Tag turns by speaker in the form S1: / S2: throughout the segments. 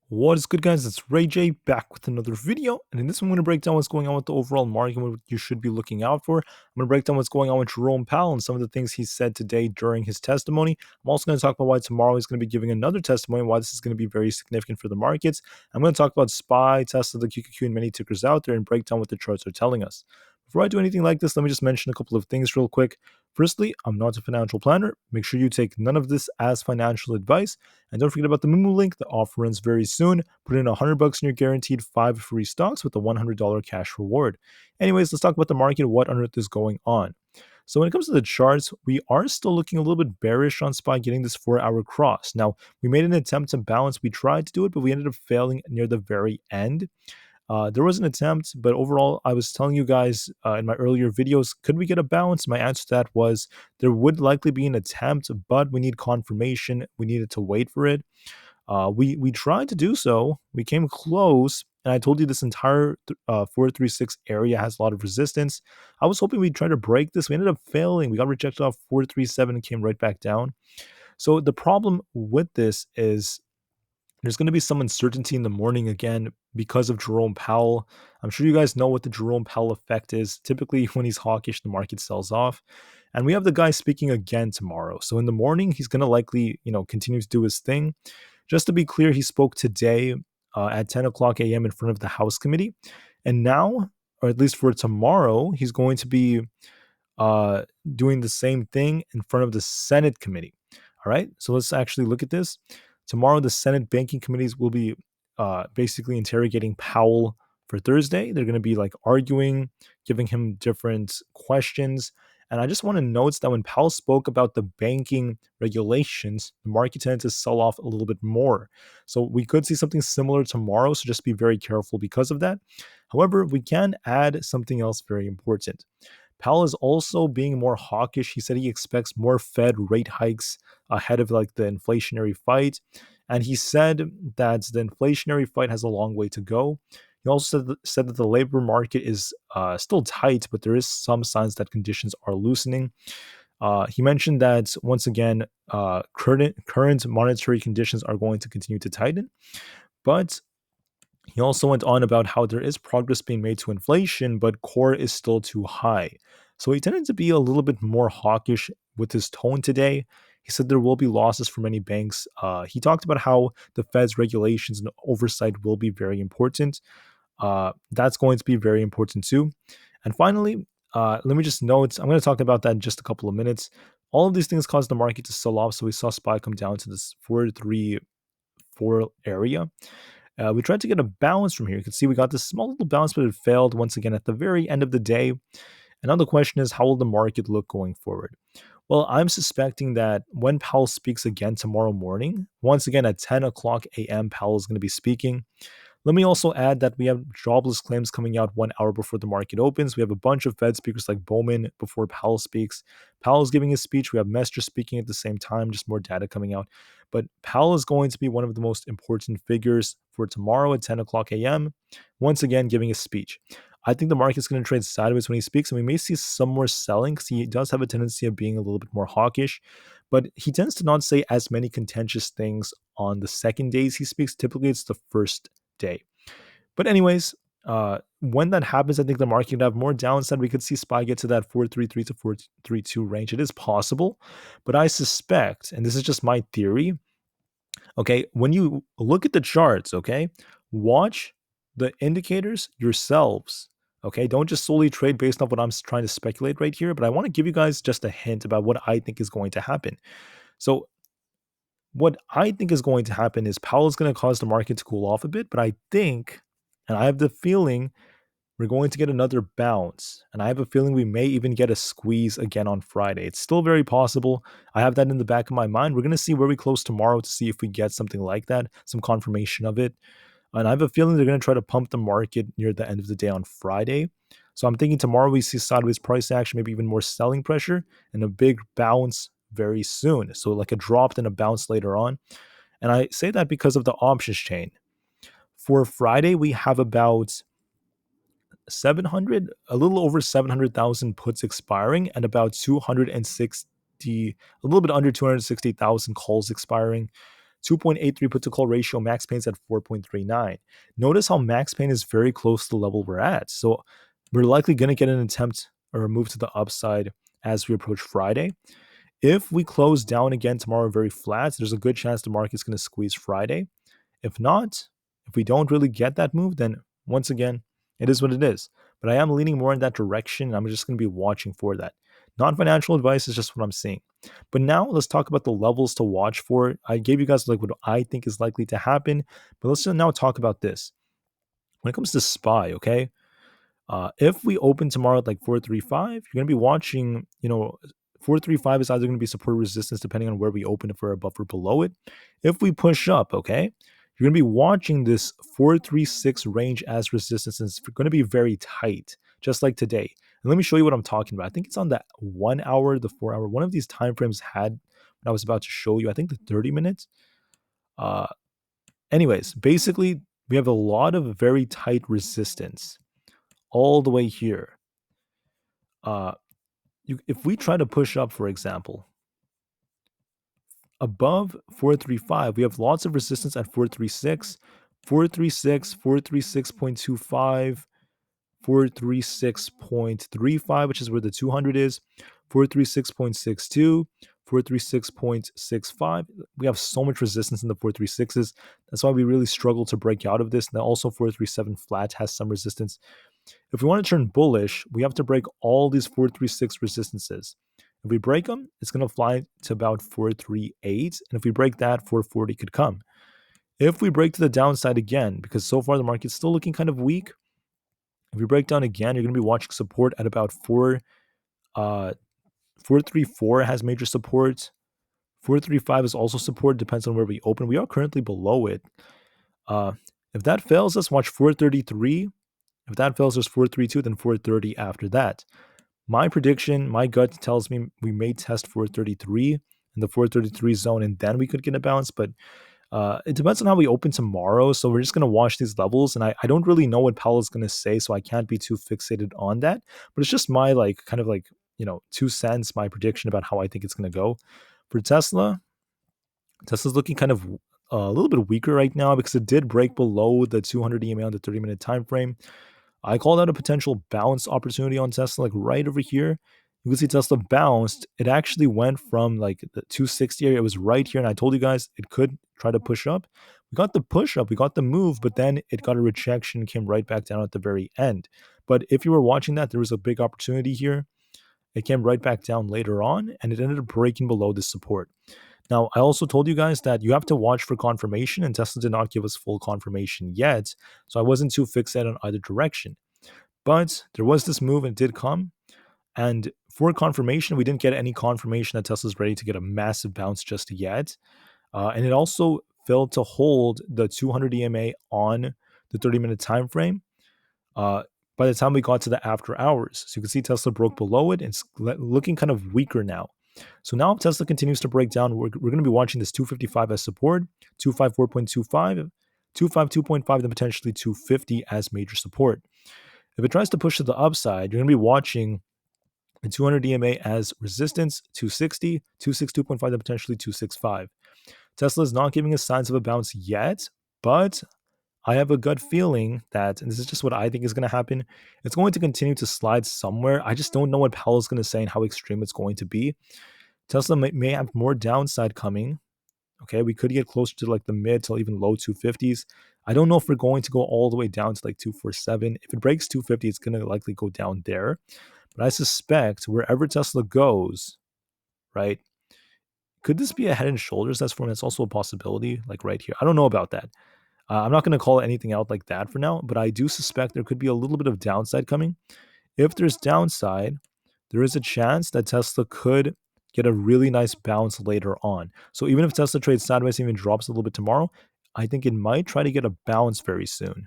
S1: What is good, guys? It's Rey-Jay back with another video, and in this one I'm going to break down what's going on with the overall market, what you should be looking out for. I'm going to break down what's going on with Jerome Powell and some of the things he said today during his testimony. I'm also going to talk about why tomorrow he's going to be giving another testimony, why this is going to be very significant for the markets. I'm going to talk about SPY, Tesla, the QQQ, and many tickers out there, and break down what the charts are telling us. Before I do anything like this, let me just mention a couple of things real quick. Firstly, I'm not a financial planner. Make sure you take none of this as financial advice. And don't forget about the Moomoo link. The offer ends very soon. Put in $100 and you're guaranteed 5 free stocks with a $100 cash reward. Anyways, let's talk about the market. What on earth is going on? So when it comes to the charts, we are still looking a little bit bearish on SPY getting this 4-hour cross. Now, we made an attempt to balance. We tried to do it, but we ended up failing near the very end. There was an attempt, but overall, I was telling you guys in my earlier videos, could we get a bounce? My answer to that was there would likely be an attempt, but we need confirmation. We needed to wait for it. We tried to do so. We came close, and I told you this entire 436 area has a lot of resistance. I was hoping we'd try to break this. We ended up failing. We got rejected off 437 and came right back down. So the problem with this is there's going to be some uncertainty in the morning again because of Jerome Powell. I'm sure you guys know what the Jerome Powell effect is. Typically, when he's hawkish, the market sells off. And we have the guy speaking again tomorrow. So in the morning, he's going to likely, continue to do his thing. Just to be clear, he spoke today at 10 o'clock a.m. in front of the House Committee. And now, or at least for tomorrow, he's going to be doing the same thing in front of the Senate Committee. All right, so let's actually look at this. Tomorrow, the Senate banking committees will be basically interrogating Powell for Thursday. They're going to be like arguing, giving him different questions. And I just want to note that when Powell spoke about the banking regulations, the market tended to sell off a little bit more. So we could see something similar tomorrow. So just be very careful because of that. However, we can add something else very important. Powell is also being more hawkish. He said he expects more Fed rate hikes ahead of like the inflationary fight. And he said that the inflationary fight has a long way to go. He also said that the labor market is still tight, but there is some signs that conditions are loosening. He mentioned that once again, current monetary conditions are going to continue to tighten, but he also went on about how there is progress being made to inflation, but core is still too high. So he tended to be a little bit more hawkish with his tone today. He said there will be losses for many banks. He talked about how the Fed's regulations and oversight will be very important. That's going to be very important too. And finally, let me just note, I'm going to talk about that in just a couple of minutes. All of these things caused the market to sell off. So we saw SPY come down to this 434 area. We tried to get a bounce from here. You can see we got this small little bounce, but it failed once again at the very end of the day. And now the question is, how will the market look going forward? Well, I'm suspecting that when Powell speaks again tomorrow morning, once again at 10 o'clock a.m., Powell is going to be speaking. Let me also add that we have jobless claims coming out 1 hour before the market opens. We have a bunch of Fed speakers like Bowman before Powell speaks. Powell is giving his speech. We have Mestre speaking at the same time, just more data coming out. But Powell is going to be one of the most important figures for tomorrow at 10 o'clock a.m., once again giving his speech. I think the market's going to trade sideways when he speaks, and we may see some more selling because he does have a tendency of being a little bit more hawkish. But he tends to not say as many contentious things on the second days he speaks. Typically, it's the first day. But anyways, when that happens, I think the market could have more downside. We could see SPY get to that 433 to 432 range. It is possible, but I suspect, and this is just my theory, okay, when you look at the charts, okay, watch the indicators yourselves. Okay, don't just solely trade based off what I'm trying to speculate right here, but I want to give you guys just a hint about what I think is going to happen. So what I think is going to happen is Powell is going to cause the market to cool off a bit, but I think, and I have the feeling, we're going to get another bounce. And I have a feeling we may even get a squeeze again on Friday. It's still very possible. I have that in the back of my mind. We're going to see where we close tomorrow to see if we get something like that, some confirmation of it. And I have a feeling they're going to try to pump the market near the end of the day on Friday. So I'm thinking tomorrow we see sideways price action, maybe even more selling pressure, and a big bounce very soon. So like a drop, then a bounce later on. And I say that because of the options chain. For Friday, we have about 700, a little over 700,000 puts expiring and about 260, a little bit under 260,000 calls expiring. 2.83 put to call ratio, max pain's at 4.39. Notice how max pain is very close to the level we're at. So we're likely going to get an attempt or a move to the upside as we approach Friday. If we close down again tomorrow very flat, there's a good chance the market's going to squeeze Friday. If not, if we don't really get that move, then once again, it is what it is. But I am leaning more in that direction. And I'm just going to be watching for that. Non-financial advice is just what I'm seeing. But now let's talk about the levels to watch for. I gave you guys like what I think is likely to happen. But let's now talk about this. When it comes to SPY, okay? If we open tomorrow at like 435, you're going to be watching, 435 is either going to be support resistance depending on where we open, if we're above or below it. If we push up, okay, you're going to be watching this 436 range as resistance, and it's going to be very tight, just like today. And let me show you what I'm talking about. I think it's on the 1 hour, the 4 hour. One of these time frames had what I was about to show you. I think the 30 minutes. Anyways, basically, we have a lot of very tight resistance all the way here. If we try to push up, for example, above 435, we have lots of resistance at 436, 436, 436.25, 436.35, which is where the 200 is, 436.62, 436.65. We have so much resistance in the 436s. That's why we really struggle to break out of this. And then also 437 flat has some resistance. If we want to turn bullish, we have to break all these 436 resistances. If we break them, it's going to fly to about 438. And if we break that, 440 could come. If we break to the downside again, because so far the market's still looking kind of weak, if we break down again, you're going to be watching support at about 434 has major support. 435 is also support, depends on where we open. We are currently below it. If that fails us, watch 433. If that fails, there's 432, then 430 after that. My prediction, my gut tells me we may test 433 in the 433 zone, and then we could get a bounce. But it depends on how we open tomorrow. So we're just going to watch these levels. And I don't really know what Powell is going to say, so I can't be too fixated on that. But it's just my 2 cents, my prediction about how I think it's going to go. For Tesla's looking kind of a little bit weaker right now because it did break below the 200 EMA on the 30-minute time frame. I call that a potential bounce opportunity on Tesla, like right over here. You can see Tesla bounced. It actually went from like the 260 area. It was right here. And I told you guys it could try to push up. We got the push up, we got the move, but then it got a rejection, came right back down at the very end. But if you were watching that, there was a big opportunity here. It came right back down later on, and it ended up breaking below the support. Now, I also told you guys that you have to watch for confirmation, and Tesla did not give us full confirmation yet, so I wasn't too fixated on either direction. But there was this move, and it did come, and for confirmation, we didn't get any confirmation that Tesla's ready to get a massive bounce just yet, and it also failed to hold the 200 EMA on the 30-minute time frame. By the time we got to the after hours, so you can see Tesla broke below it, and it's looking kind of weaker now. So now if Tesla continues to break down, we're going to be watching this 255 as support, 254.25, 252.5, then potentially 250 as major support. If it tries to push to the upside, you're going to be watching the 200 EMA as resistance, 260, 262.5, then potentially 265. Tesla is not giving us signs of a bounce yet, but I have a gut feeling that, and this is just what I think is going to happen, it's going to continue to slide somewhere. I just don't know what Powell is going to say and how extreme it's going to be. Tesla may have more downside coming. Okay, we could get closer to like the mid to even low 250s. I don't know if we're going to go all the way down to like 247. If it breaks 250, it's going to likely go down there. But I suspect wherever Tesla goes, right, could this be a head and shoulders that's forming? That's also a possibility, like right here. I don't know about that. I'm not going to call anything out like that for now, but I do suspect there could be a little bit of downside coming. If there's downside, there is a chance that Tesla could get a really nice bounce later on. So even if Tesla trades sideways and even drops a little bit tomorrow, I think it might try to get a bounce very soon.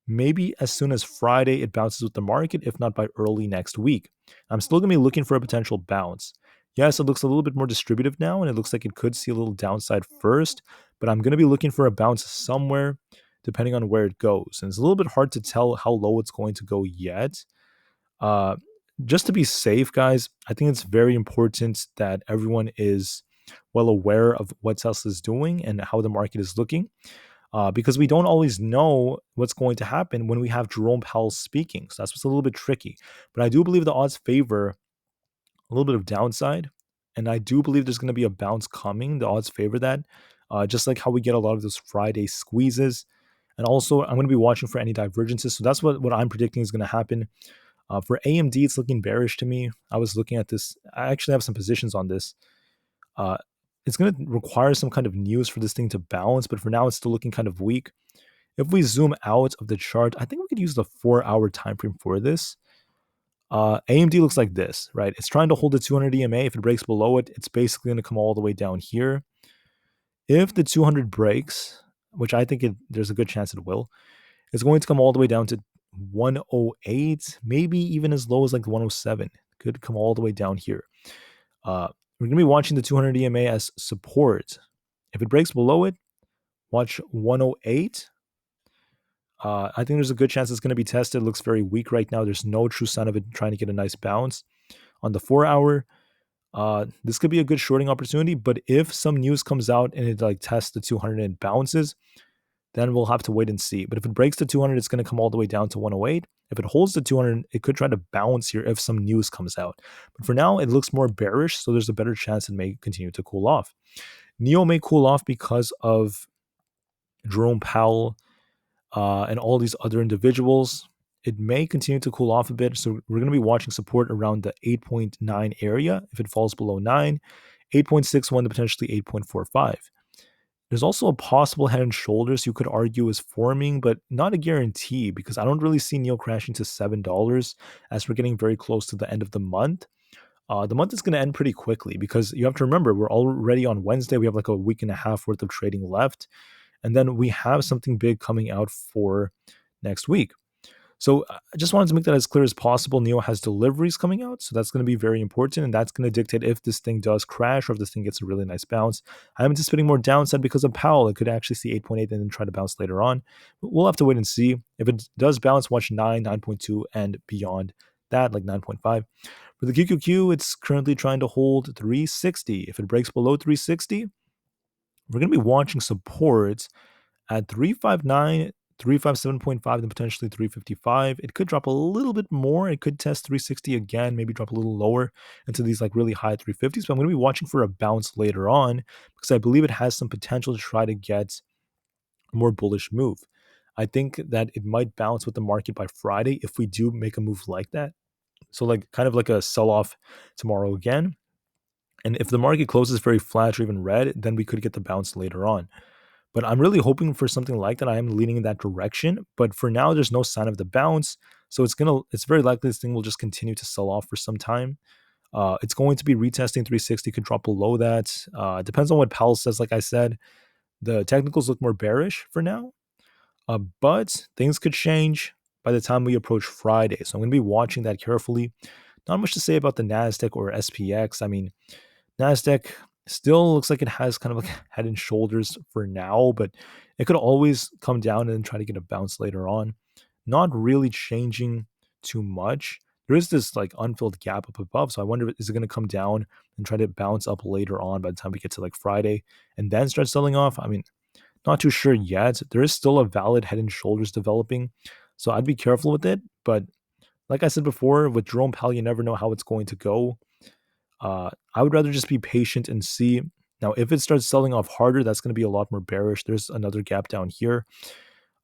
S1: Maybe as soon as Friday, it bounces with the market, if not by early next week. I'm still going to be looking for a potential bounce. Yes, it looks a little bit more distributive now, and it looks like it could see a little downside first, but I'm going to be looking for a bounce somewhere depending on where it goes. And it's a little bit hard to tell how low it's going to go yet. Just to be safe, guys, I think it's very important that everyone is well aware of what Tesla is doing and how the market is looking, because we don't always know what's going to happen when we have Jerome Powell speaking. So that's what's a little bit tricky. But I do believe the odds favor a little bit of downside, and I do believe there's going to be a bounce coming. The odds favor that, just like how we get a lot of those Friday squeezes. And also, I'm going to be watching for any divergences. So that's what I'm predicting is going to happen. For AMD, it's looking bearish to me. I was looking at this. I actually have some positions on this. Uh, it's going to require some kind of news for this thing to bounce, but for now, it's still looking kind of weak. If we zoom out of the chart, I think we could use the 4-hour time frame for this. AMD looks like this, right? It's trying to hold the 200 EMA. If it breaks below it, it's basically going to come all the way down here. If the 200 breaks, which I think there's a good chance it will, it's going to come all the way down to 108, maybe even as low as like 107. Could come all the way down here. We're going to be watching the 200 EMA as support. If it breaks below it, watch 108. I think there's a good chance it's going to be tested. It looks very weak right now. There's no true sign of it trying to get a nice bounce. On the 4-hour, this could be a good shorting opportunity, but if some news comes out and it like tests the 200 and bounces, then we'll have to wait and see. But if it breaks the 200, it's going to come all the way down to 108. If it holds the 200, it could try to bounce here if some news comes out. But for now, it looks more bearish, so there's a better chance it may continue to cool off. NEO may cool off because of Jerome Powell and all these other individuals. It may continue to cool off a bit, so we're going to be watching support around the 8.9 area. If it falls below 9, 8.61 to potentially 8.45. There's also a possible head and shoulders you could argue is forming, but not a guarantee because I don't really see NEO crashing to $7 as we're getting very close to the end of the month. The month is going to end pretty quickly because you have to remember we're already on Wednesday. We have like a week and a half worth of trading left. And then we have something big coming out for next week. So I just wanted to make that as clear as possible. NEO has deliveries coming out, so that's going to be very important, and that's going to dictate if this thing does crash or if this thing gets a really nice bounce. I'm anticipating more downside because of Powell. It could actually see 8.8 and then try to bounce later on. But we'll have to wait and see. If it does bounce, watch 9, 9.2, and beyond that, like 9.5. For the QQQ, it's currently trying to hold 360. If it breaks below 360, we're going to be watching support at 359, 357.5, then potentially 355. It could drop a little bit more. It could test 360 again, maybe drop a little lower into these like really high 350s. But I'm going to be watching for a bounce later on because I believe it has some potential to try to get a more bullish move. I think that it might bounce with the market by Friday if we do make a move like that. So like kind of like a sell-off tomorrow again. And if the market closes very flat or even red, then we could get the bounce later on. But I'm really hoping for something like that. I am leaning in that direction. But for now, there's no sign of the bounce. So it's very likely this thing will just continue to sell off for some time. It's going to be retesting 360, could drop below that. Depends on what Powell says. Like I said, the technicals look more bearish for now. But things could change by the time we approach Friday. So I'm going to be watching that carefully. Not much to say about the Nasdaq or SPX. I mean, Nasdaq still looks like it has kind of like head and shoulders for now, but it could always come down and then try to get a bounce later on. Not really changing too much. There is this like unfilled gap up above, so I wonder is it going to come down and try to bounce up later on by the time we get to like Friday and then start selling off? I mean, not too sure yet. There is still a valid head and shoulders developing, so I'd be careful with it. But like I said before, with Jerome Powell, you never know how it's going to go. I would rather just be patient and see. Now, if it starts selling off harder, that's going to be a lot more bearish. There's another gap down here.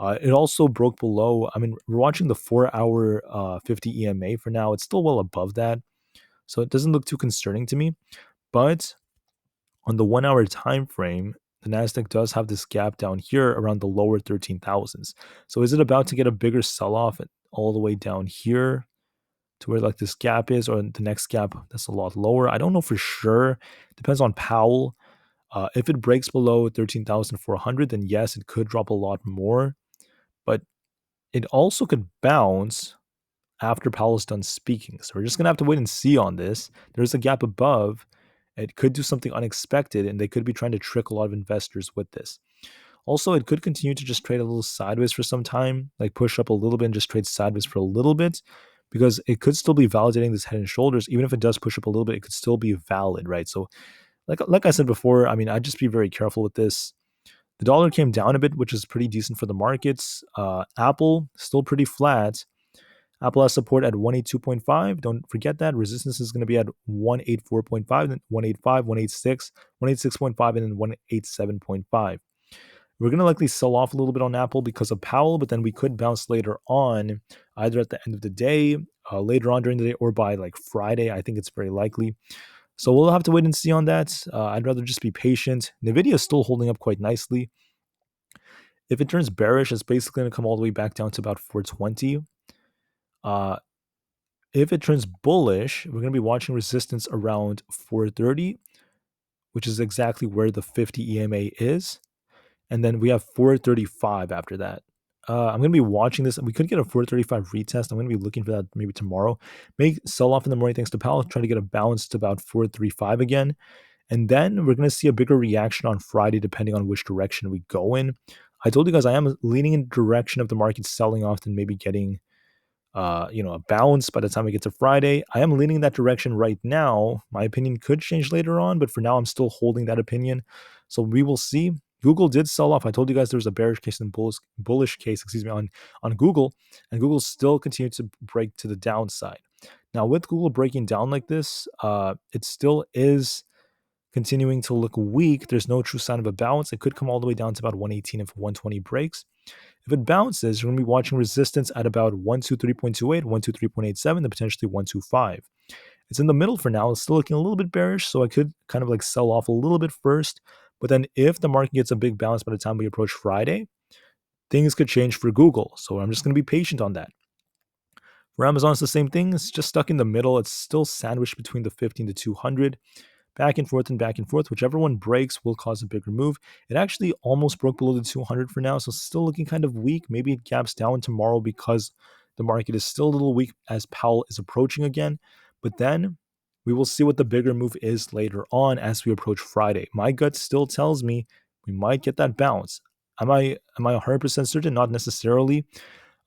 S1: It also broke below. I mean, we're watching the 4-hour 50 EMA for now. It's still well above that. So it doesn't look too concerning to me. But on the 1-hour time frame, the Nasdaq does have this gap down here around the lower 13,000s. So is it about to get a bigger sell-off all the way down here to where like this gap is, or the next gap that's a lot lower? I don't know for sure. Depends on Powell. If it breaks below 13,400, then yes, it could drop a lot more. But it also could bounce after Powell's done speaking. So we're just going to have to wait and see on this. There's a gap above. It could do something unexpected, and they could be trying to trick a lot of investors with this. Also, it could continue to just trade a little sideways for some time, like push up a little bit and just trade sideways for a little bit, because it could still be validating this head and shoulders. Even if it does push up a little bit, it could still be valid, right? So like I said before, I mean, I'd just be very careful with this. The dollar came down a bit, which is pretty decent for the markets. Apple still pretty flat. Apple has support at 182.5. Don't forget that. Resistance is going to be at 184.5, then 185, 186, 186.5, and then 187.5. We're going to likely sell off a little bit on Apple because of Powell, but then we could bounce later on, either at the end of the day, later on during the day, or by like Friday. I think it's very likely. So we'll have to wait and see on that. I'd rather just be patient. Nvidia is still holding up quite nicely. If it turns bearish, it's basically going to come all the way back down to about 420. Uh, if it turns bullish, we're going to be watching resistance around 430, which is exactly where the 50 EMA is. And then we have 435 after that. I'm going to be watching this. We could get a 435 retest. I'm going to be looking for that maybe tomorrow. May sell off in the morning thanks to Powell. Try to get a bounce to about 435 again. And then we're going to see a bigger reaction on Friday depending on which direction we go in. I told you guys I am leaning in the direction of the market selling off and maybe getting a bounce by the time we get to Friday. I am leaning in that direction right now. My opinion could change later on, but for now, I'm still holding that opinion. So we will see. Google did sell off. I told you guys there was a bearish case and bullish case, on Google, and Google still continued to break to the downside. Now, with Google breaking down like this, it still is continuing to look weak. There's no true sign of a bounce. It could come all the way down to about 118 if 120 breaks. If it bounces, you're going to be watching resistance at about 123.28, 123.87, and potentially 125. It's in the middle for now. It's still looking a little bit bearish, so I could kind of like sell off a little bit first. But then if the market gets a big bounce by the time we approach Friday, things could change for Google. So I'm just going to be patient on that. For Amazon, it's the same thing. It's just stuck in the middle. It's still sandwiched between the 50 and the 200. Back and forth and back and forth. Whichever one breaks will cause a bigger move. It actually almost broke below the 200 for now, so still looking kind of weak. Maybe it gaps down tomorrow because the market is still a little weak as Powell is approaching again. But then we will see what the bigger move is later on as we approach Friday. My gut still tells me we might get that bounce. Am I 100% certain? Not necessarily,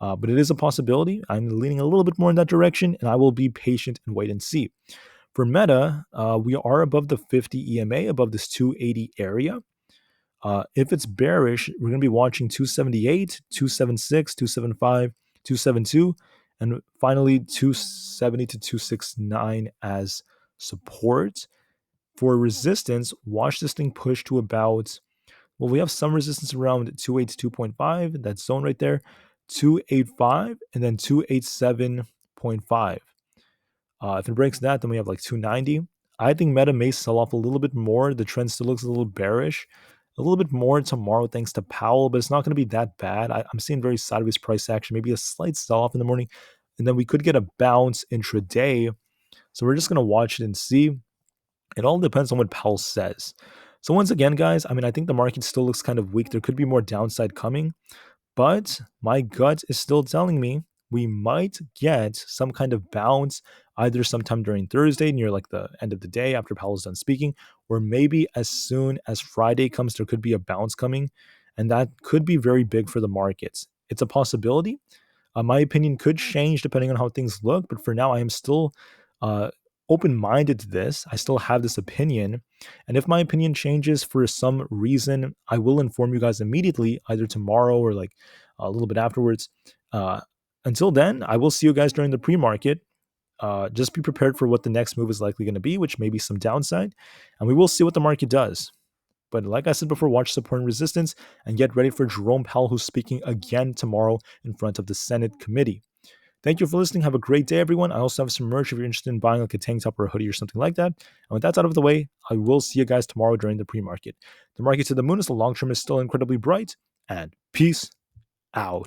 S1: but it is a possibility. I'm leaning a little bit more in that direction, and I will be patient and wait and see. For Meta, we are above the 50 EMA, above this 280 area. If it's bearish, we're going to be watching 278, 276, 275, 272, and finally 270 to 269 as support. For resistance, watch this thing push to about, well, we have some resistance around 282.5, that zone right there, 285, and then 287.5. If it breaks that, then we have like 290. I think Meta may sell off a little bit more. The trend still looks a little bearish. A little bit more tomorrow thanks to Powell, but it's not going to be that bad. I'm seeing very sideways price action, maybe a slight sell off in the morning, and then we could get a bounce intraday. So we're just going to watch it and see. It all depends on what Powell says. So once again, guys, I mean, I think the market still looks kind of weak. There could be more downside coming. But my gut is still telling me we might get some kind of bounce either sometime during Thursday, near like the end of the day after Powell's done speaking, or maybe as soon as Friday comes, there could be a bounce coming. And that could be very big for the markets. It's a possibility. My opinion could change depending on how things look, but for now, I am still open-minded to this. I still have this opinion, and if my opinion changes for some reason, I will inform you guys immediately, either tomorrow or like a little bit afterwards. Until then, I will see you guys during the pre-market. Just be prepared for what the next move is likely going to be, which may be some downside, and we will see what the market does. But like I said before, watch support and resistance and get ready for Jerome Powell, who's speaking again tomorrow in front of the Senate committee. Thank you for listening. Have a great day, everyone. I also have some merch if you're interested in buying like a tank top or a hoodie or something like that. And with that out of the way, I will see you guys tomorrow during the pre-market. The market to the moon is the long term is still incredibly bright, and peace out.